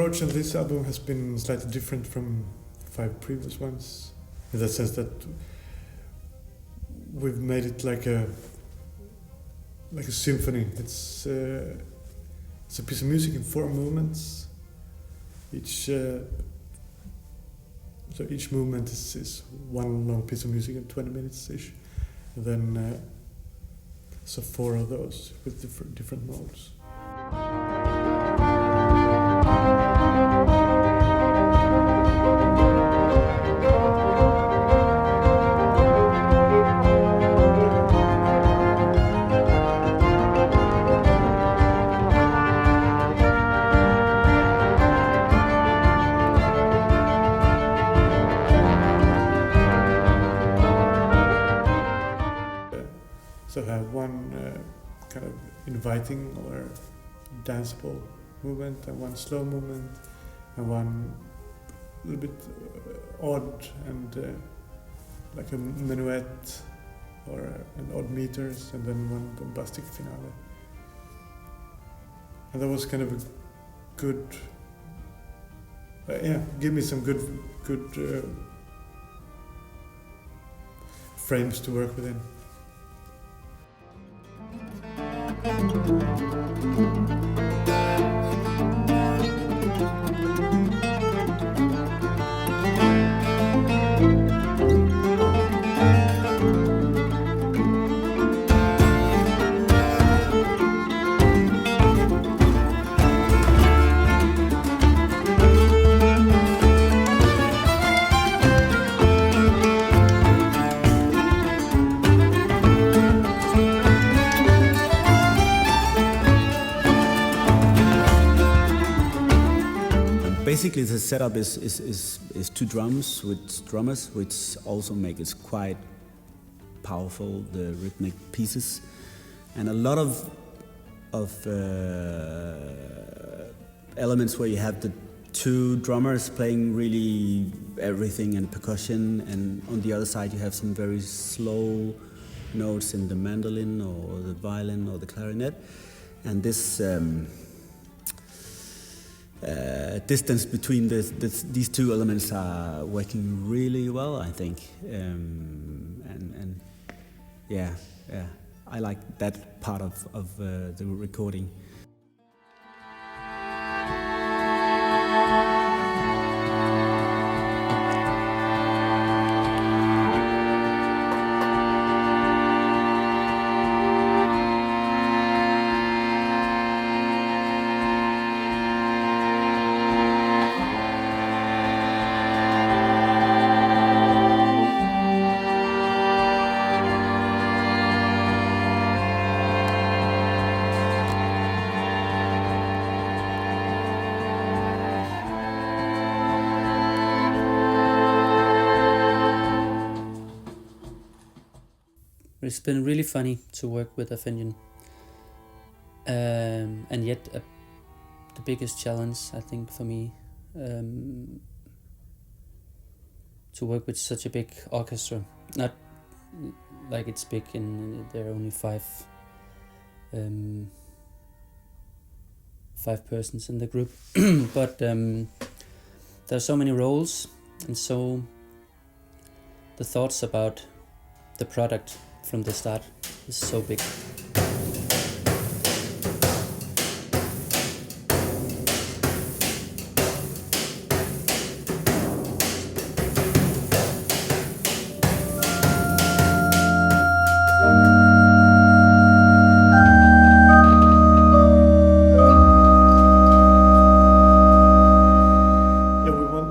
approach on this album has been slightly different from 5 previous ones, in the sense that we've made it like a symphony. It's a piece of music in 4 movements. Each movement is one long piece of music in 20 minutes ish, and then so 4 of those with different modes. So I have one kind of inviting or danceable movement, and one slow movement, and one a little bit odd and like a minuet or an odd meters, and then one bombastic finale. And that was kind of a good, give me some good frames to work within. Basically, the setup is 2 drums with drummers, which also make it quite powerful, the rhythmic pieces, and a lot of elements where you have the 2 drummers playing really everything and percussion, and on the other side you have some very slow notes in the mandolin or the violin or the clarinet, and this distance between these 2 elements are working really well, I think, and I like that part of the recording. It's been really funny to work with Afenginn, and yet the biggest challenge, I think, for me, to work with such a big orchestra. Not like it's big, there are only 5 persons in the group, but there are so many roles, and so the thoughts about the product from the start is so big.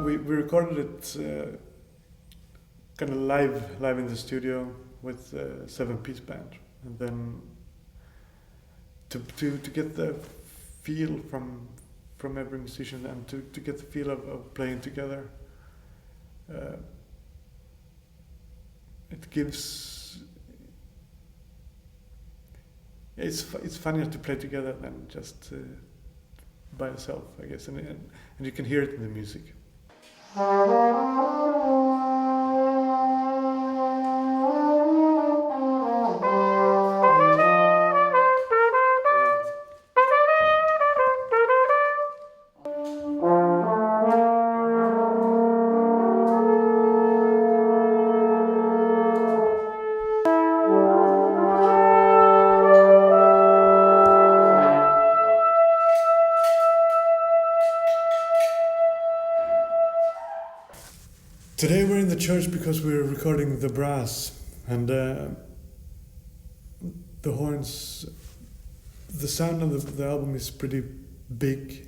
We recorded it kind of live in the studio with a 7-piece band, and then to get the feel from every musician, and to get the feel of playing together, it gives. It's funnier to play together than just by yourself, I guess, and you can hear it in the music. Today we're in the church because we're recording the brass and the horns. The sound of the album is pretty big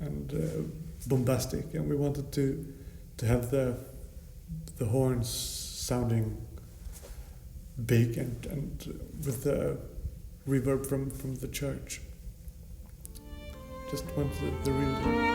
and bombastic, and we wanted to have the horns sounding big and with the reverb from the church. Just wanted the real deal.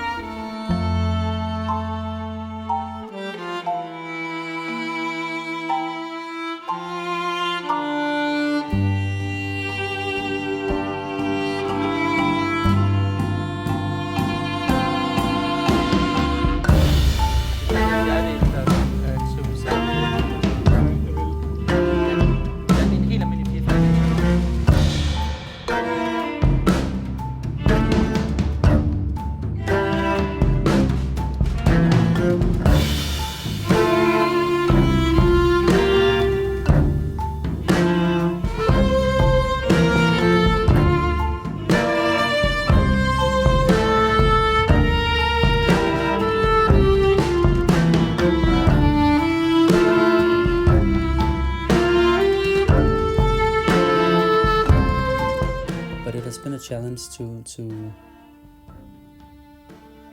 Challenge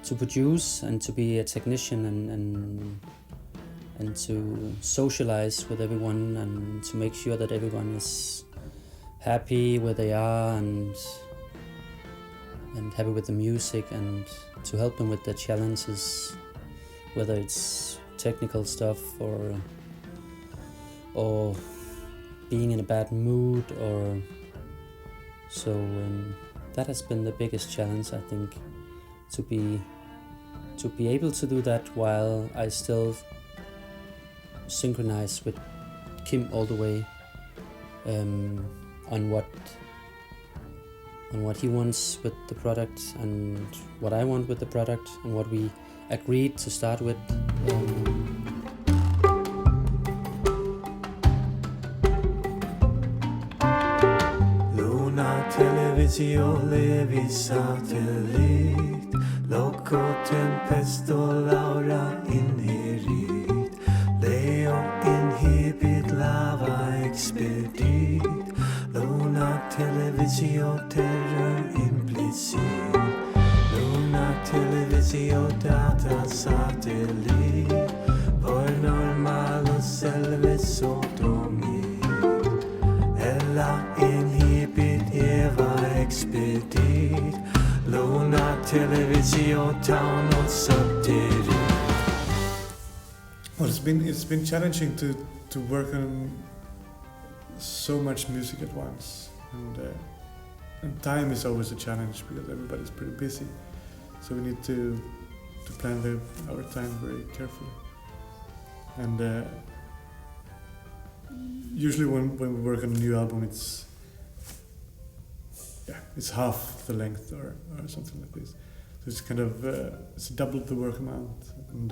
to produce and to be a technician and to socialize with everyone and to make sure that everyone is happy where they are and happy with the music, and to help them with the challenges, whether it's technical stuff or being in a bad mood or so. That has been the biggest challenge, I think, to be able to do that while I still synchronize with Kim all the way on what he wants with the product and what I want with the product and what we agreed to start with. Televisio levi satellit, loco tempesto laura inherit, leo inhibit lava expedit, luna televisio terror implicit, luna televisio data satellit, por normalus selve sodomit, ella inhibit Eva expedit, luna televisio taunot subterit. Well, it's been challenging to work on so much music at once, and time is always a challenge because everybody's pretty busy, so we need to plan our time very carefully. And usually when we work on a new album, it's half the length or something like this. So it's kind of it's doubled the work amount and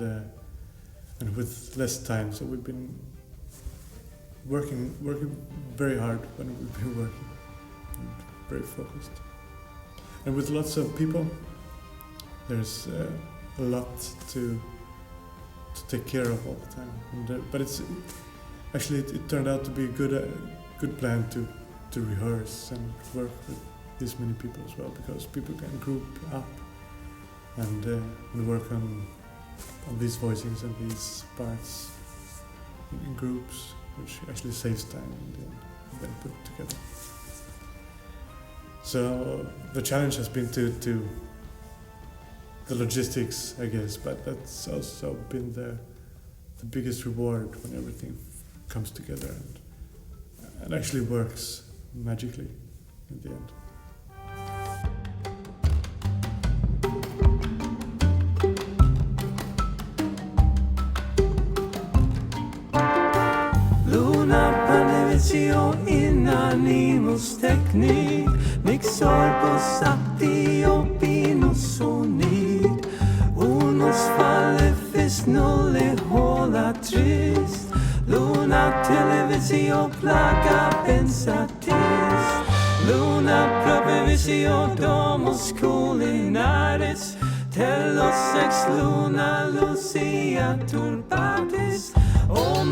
with less time. So we've been working very hard when we've been working, and very focused. And with lots of people, there's a lot to take care of all the time. And, but it's actually it turned out to be a good plan to rehearse and work with this many people as well, because people can group up and work on these voicings and these parts in groups, which actually saves time and then put together. So the challenge has been to the logistics, I guess, but that's also been the biggest reward when everything comes together and actually works magically in the end. Televisio inanimus technic, mixor posati opinus sonid, unus falefis nulle hola trist, luna televisio plaga pensatis, luna provisio domus culinaris, Telos ex luna lucia turbatis, O